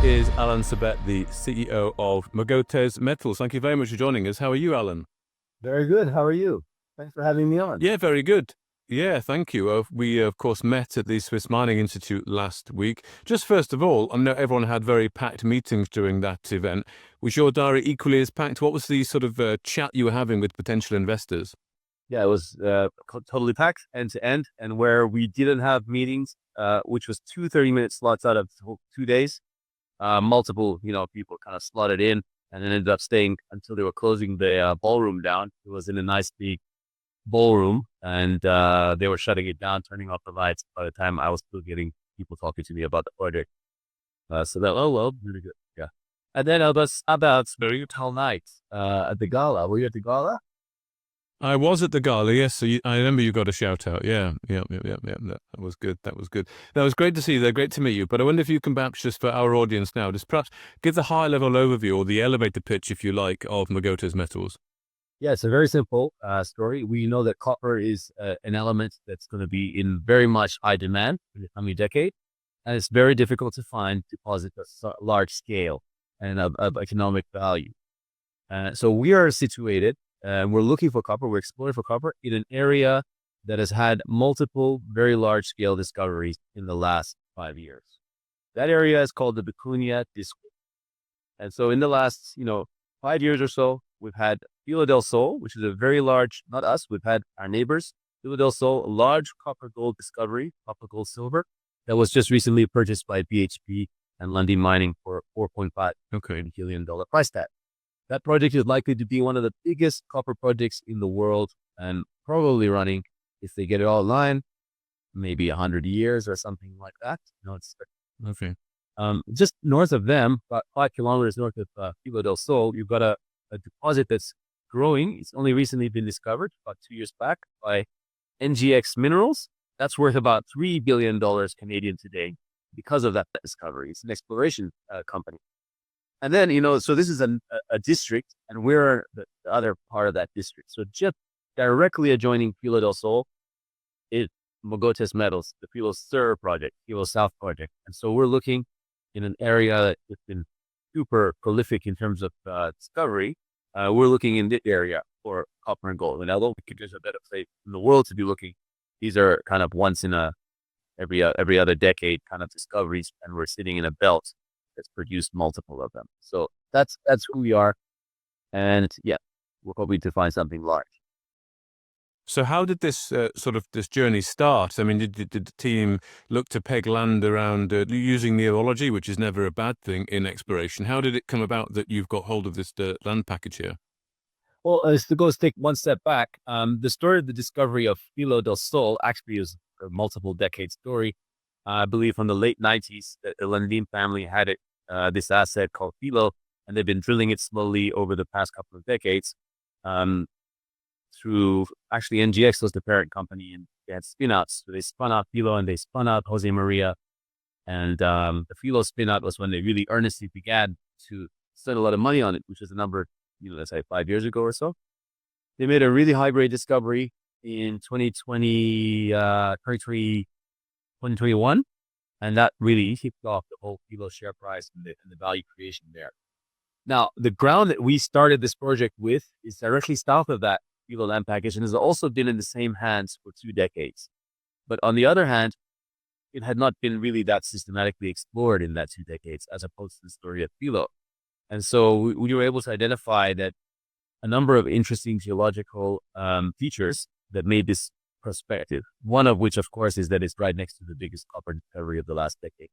is Alan Sabet, the CEO of Mogotes Metals. Thank you very much for joining us. How are you, Alan? Very good. How are you? Thanks for having me on. Yeah, very good. Yeah, thank you. We, of course, met at the Swiss Mining Institute last week. Just first of all, I know everyone had very packed meetings during that event. Was your diary equally as packed? What was the sort of chat you were having with potential investors? Yeah, it was totally packed end to end. And where we didn't have meetings, which was two 30-minute slots out of 2 days, multiple, people kind of slotted in and then ended up staying until they were closing the ballroom down. It was in a nice big ballroom and they were shutting it down, turning off the lights by the time I was still getting people talking to me about the project. So that, oh, well, really good. Yeah. And then it was about brutal night at the gala. Were you at the gala? I was at the gala, yes. So I remember you got a shout out. Yeah. That was good. That was good. That was great to see you there. Great to meet you. But I wonder if you can perhaps just for our audience now, just perhaps give the high level overview or the elevator pitch, if you like, of Mogotes Metals. Yeah, it's a very simple story. We know that copper is an element that's going to be in very much high demand in the coming decade. And it's very difficult to find deposits of large scale and of economic value. So we are situated, we're looking for copper, we're exploring for copper in an area that has had multiple very large scale discoveries in the last 5 years. That area is called the Vicuña District. And so in the last, 5 years or so, we've had Filo del Sol, which is a very large, not us, we've had our neighbors, Filo del Sol, a large copper gold discovery, copper gold silver, that was just recently purchased by BHP and Lundin Mining for $4.5 billion price tag. That project is likely to be one of the biggest copper projects in the world and probably running, if they get it all online, maybe 100 years or something like that. It's okay. Just north of them, about 5 kilometers north of Filo del Sol, you've got a deposit that's growing. It's only recently been discovered about 2 years back by NGEx Minerals. That's worth about $3 billion Canadian today because of that discovery. It's an exploration company. And then, so this is a district, and we're the other part of that district. So just directly adjoining Filo del Sol is Mogotes Metals, the Filo Sur project, Filo South project. And so we're looking in an area that's been super prolific in terms of discovery. We're looking in this area for copper and gold. And although we could there's a better place in the world to be looking, these are kind of once in every other decade kind of discoveries, and we're sitting in a belt that's produced multiple of them. So that's who we are. And yeah, we're hoping to find something large. So how did this this journey start? I mean, did the team look to peg land around using neurology, which is never a bad thing in exploration? How did it come about that you've got hold of this land package here? Well, to take one step back, the story of the discovery of Filo del Sol actually is a multiple decade story. I believe from the late 90s, the Lundin family had this asset called Filo, and they've been drilling it slowly over the past couple of decades. Through actually NGEx was the parent company, and they had spin-outs. So they spun out Filo and they spun out Jose Maria. And the Filo spin-out was when they really earnestly began to spend a lot of money on it, which is a number, let's say 5 years ago or so. They made a really high-grade discovery in 2021. And that really kicked off the whole Filo share price and the value creation there. Now, the ground that we started this project with is directly south of that Filo land package and has also been in the same hands for 2 decades. But on the other hand, it had not been really that systematically explored in that 2 decades, as opposed to the story of Filo. And so we were able to identify that a number of interesting geological features that made this prospective. One of which, of course, is that it's right next to the biggest copper discovery of the last decade.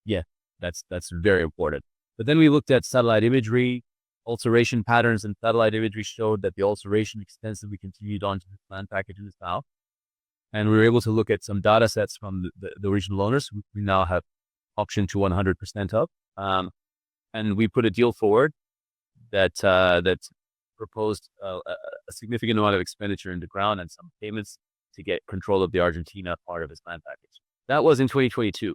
Yeah, that's very important. But then we looked at satellite imagery, alteration patterns, and satellite imagery showed that the alteration extensively continued on to the land package in the south. And we were able to look at some data sets from the original owners, which we now have option to 100% of. And we put a deal forward that proposed a significant amount of expenditure in the ground and some payments to get control of the Argentina part of his land package. That was in 2022.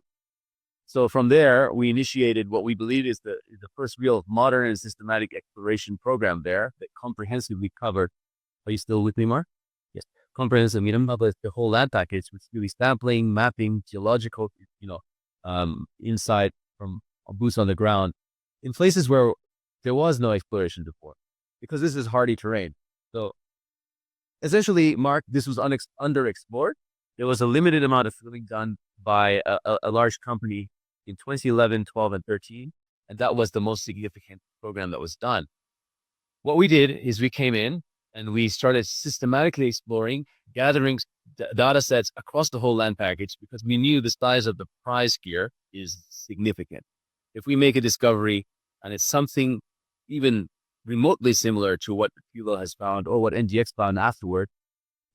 So from there, we initiated what we believe is the first real modern and systematic exploration program there that comprehensively covered. Are you still with me, Mark? Yes. Comprehensive, the whole land package, with really sampling, mapping, geological, insight from or boots on the ground in places where there was no exploration before, because this is hardy terrain. So essentially, Mark, this was underexplored. There was a limited amount of drilling done by a large company in 2011, 12, and 13, and that was the most significant program that was done. What we did is we came in and we started systematically exploring, gathering data sets across the whole land package, because we knew the size of the prize here is significant. If we make a discovery and it's something even remotely similar to what Filo has found or what NGEx found afterward,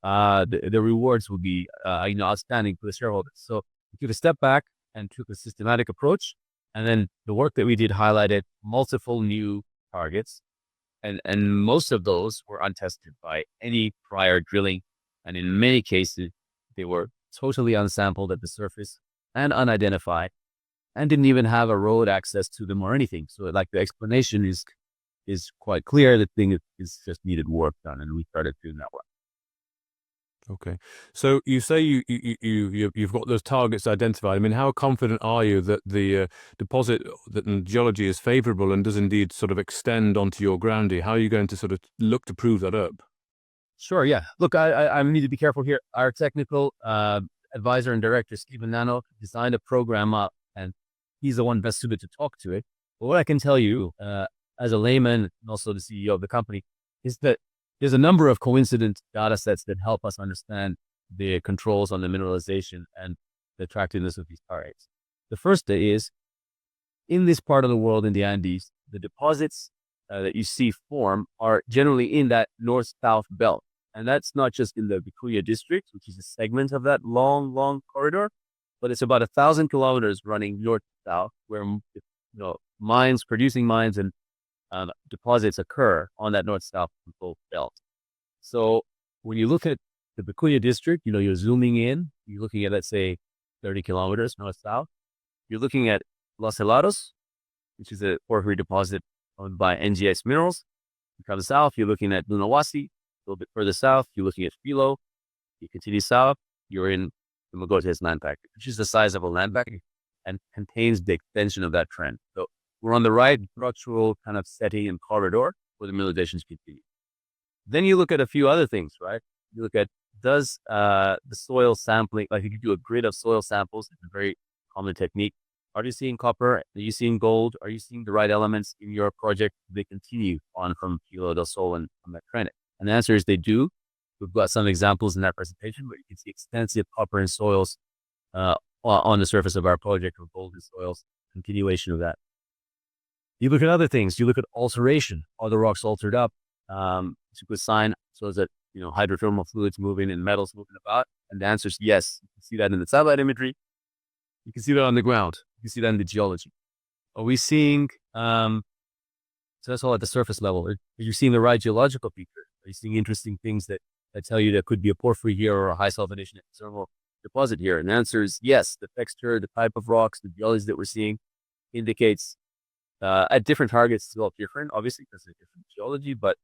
the rewards will be outstanding for the shareholders. So we took a step back and took a systematic approach. And then the work that we did highlighted multiple new targets. And most of those were untested by any prior drilling. And in many cases, they were totally unsampled at the surface and unidentified, and didn't even have a road access to them or anything. So like the explanation is quite clear. The thing is just needed work done, and we started doing that work. Okay. So you say you've got those targets identified. I mean, how confident are you that the deposit, that the geology is favorable and does indeed sort of extend onto your ground here? How are you going to sort of look to prove that up? Sure, yeah. Look, I need to be careful here. Our technical advisor and director, Stephen Nano, designed a program up, and he's the one best suited to talk to it. But what I can tell you, as a layman and also the CEO of the company, is that there's a number of coincident data sets that help us understand the controls on the mineralization and the attractiveness of these targets. The first is, in this part of the world, in the Andes, the deposits that you see form are generally in that north-south belt. And that's not just in the Vicuña District, which is a segment of that long corridor, but it's about 1,000 kilometers running north to south, where producing mines and deposits occur on that north-south belt. So when you look at the Vicuña District, you're zooming in, you're looking at, let's say, 30 kilometers north-south. You're looking at Los Helados, which is a porphyry deposit owned by NGEx Minerals. You come south, you're looking at Lunahuasi. A little bit further south, you're looking at Filo. You continue south, you're in the Mogotes land package, which is the size of a land package and contains the extension of that trend. So we're on the right structural kind of setting and corridor where the mineralizations continue. Then you look at a few other things, right? You look at, does the soil sampling, like you can do a grid of soil samples, it's a very common technique. Are you seeing copper? Are you seeing gold? Are you seeing the right elements in your project? They continue on from Filo del Sol and from that trend. And the answer is they do. We've got some examples in that presentation, but you can see extensive copper in soils on the surface of our project, or gold in soils, continuation of that. You look at other things. You look at alteration. Are the rocks altered up? It's a good sign, so that hydrothermal fluids moving and metals moving about. And the answer is yes. You can see that in the satellite imagery. You can see that on the ground. You can see that in the geology. Are we seeing? So that's all at the surface level. Are you seeing the right geological features? Are you seeing interesting things that tell you there could be a porphyry here or a high sulfidation thermal deposit here? And the answer is yes. The texture, the type of rocks, the geology that we're seeing indicates at different targets it's all different, obviously, because of different geology, but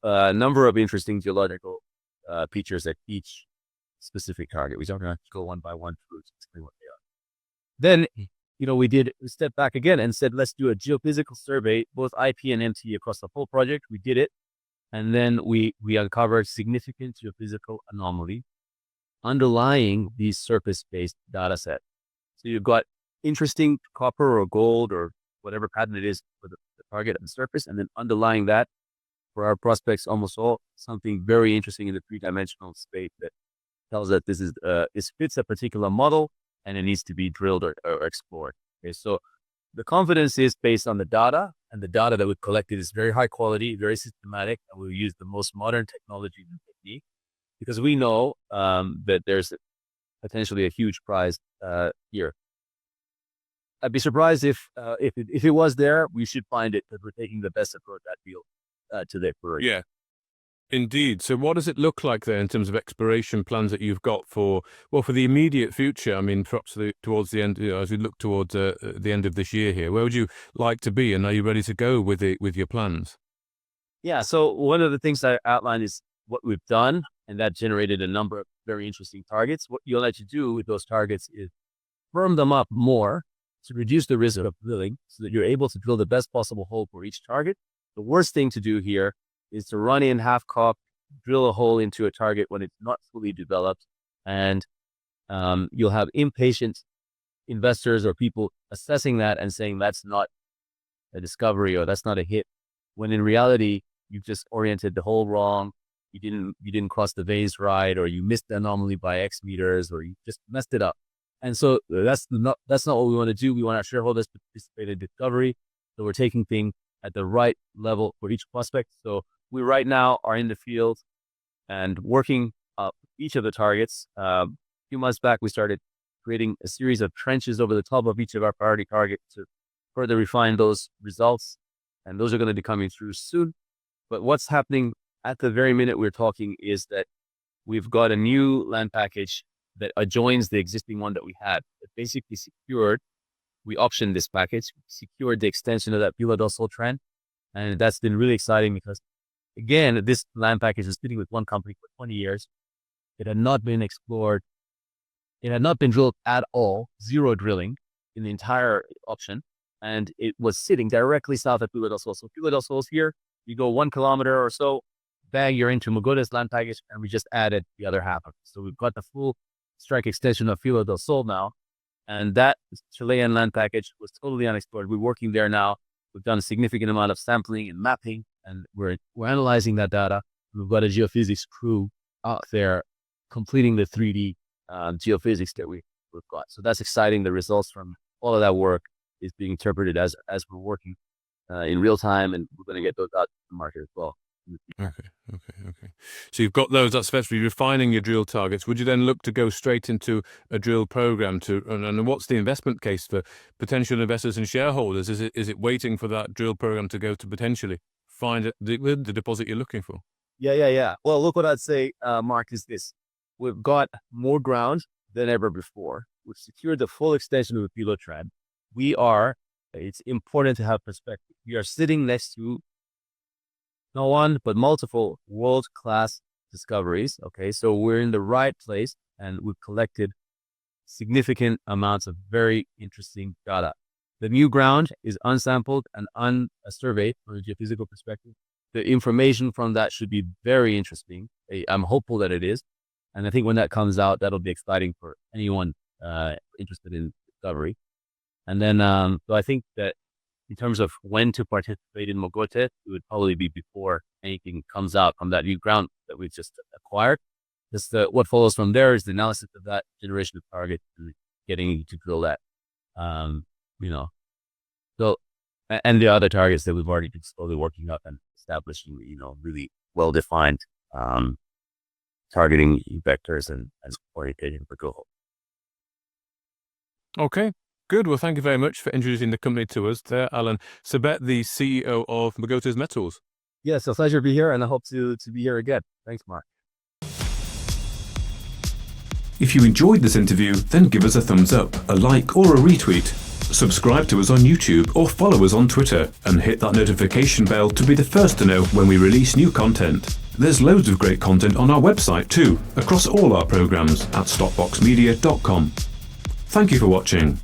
a number of interesting geological features at each specific target. We don't have to go one by one through to explain what they are. Then, we stepped back again and said, let's do a geophysical survey, both IP and MT, across the whole project. We did it. And then we uncovered significant geophysical anomaly underlying these surface-based data set. So you've got interesting copper or gold or whatever pattern it is for the target at the surface, and then underlying that, for our prospects, almost all, something very interesting in the three-dimensional space that tells that this fits a particular model and it needs to be drilled or explored. Okay, so the confidence is based on the data, and the data that we've collected is very high quality, very systematic, and we'll use the most modern technology and technique, because we know that there's potentially a huge prize here. I'd be surprised if it was there. We should find it, because we're taking the best approach that field to the exploration. Yeah, indeed. So what does it look like there in terms of exploration plans that you've got for the immediate future? I mean, perhaps towards the end, as we look towards the end of this year here, where would you like to be, and are you ready to go with your plans? Yeah. So one of the things I outlined is what we've done, and that generated a number of very interesting targets. What you'll let you do with those targets is firm them up more, to reduce the risk of drilling so that you're able to drill the best possible hole for each target. The worst thing to do here is to run in half-cocked, drill a hole into a target when it's not fully developed, and you'll have impatient investors or people assessing that and saying that's not a discovery or that's not a hit, when in reality you've just oriented the hole wrong, you didn't cross the vase right, or you missed the anomaly by X meters, or you just messed it up. And so that's not what we want to do. We want our shareholders to participate in discovery, so we're taking things at the right level for each prospect. So we right now are in the field and working up each of the targets. A few months back, we started creating a series of trenches over the top of each of our priority targets to further refine those results. And those are going to be coming through soon. But what's happening at the very minute we're talking is that we've got a new land package that adjoins the existing one that we had. It basically secured, we optioned this package, secured the extension of that Filo del Sol trend. And that's been really exciting because, again, this land package is sitting with one company for 20 years. It had not been explored. It had not been drilled at all, zero drilling in the entire option. And it was sitting directly south of Filo del Sol. So Filo del Sol's here. You go 1 kilometer or so, bang, you're into Mogotes land package, and we just added the other half of it. So we've got the full strike extension of Filo del Sol now. And that Chilean land package was totally unexplored. We're working there now. We've done a significant amount of sampling and mapping, and we're analyzing that data. We've got a geophysics crew out there completing the 3D geophysics that we've got. So that's exciting. The results from all of that work is being interpreted as we're working in real time, and we're going to get those out to the market as well. Okay. So you've got those. That's effectively refining your drill targets. Would you then look to go straight into a drill program and what's the investment case for potential investors and shareholders? Is it waiting for that drill program to go to potentially find the deposit you're looking for? Yeah. Well, look, what I'd say, Mark, is this. We've got more ground than ever before. We've secured the full extension of the Filo trend. It's important to have perspective. We are sitting next to not one, but multiple world-class discoveries. Okay, so we're in the right place, and we've collected significant amounts of very interesting data. The new ground is unsampled and unsurveyed from a geophysical perspective. The information from that should be very interesting. I'm hopeful that it is. And I think when that comes out, that'll be exciting for anyone interested in discovery. And then, so I think that in terms of when to participate in Mogotes, it would probably be before anything comes out from that new ground that we've just acquired. What follows from there is the analysis of that generation of target and getting to drill that, So, and the other targets that we've already been slowly working up and establishing, really well-defined targeting vectors and orientation for drill hole. Okay. Good. Well, thank you very much for introducing the company to us there, Alan. Sabet, the CEO of Mogotes Metals. Yes, a pleasure to be here, and I hope to be here again. Thanks, Mark. If you enjoyed this interview, then give us a thumbs up, a like, or a retweet. Subscribe to us on YouTube or follow us on Twitter, and hit that notification bell to be the first to know when we release new content. There's loads of great content on our website too, across all our programs at stockboxmedia.com. Thank you for watching.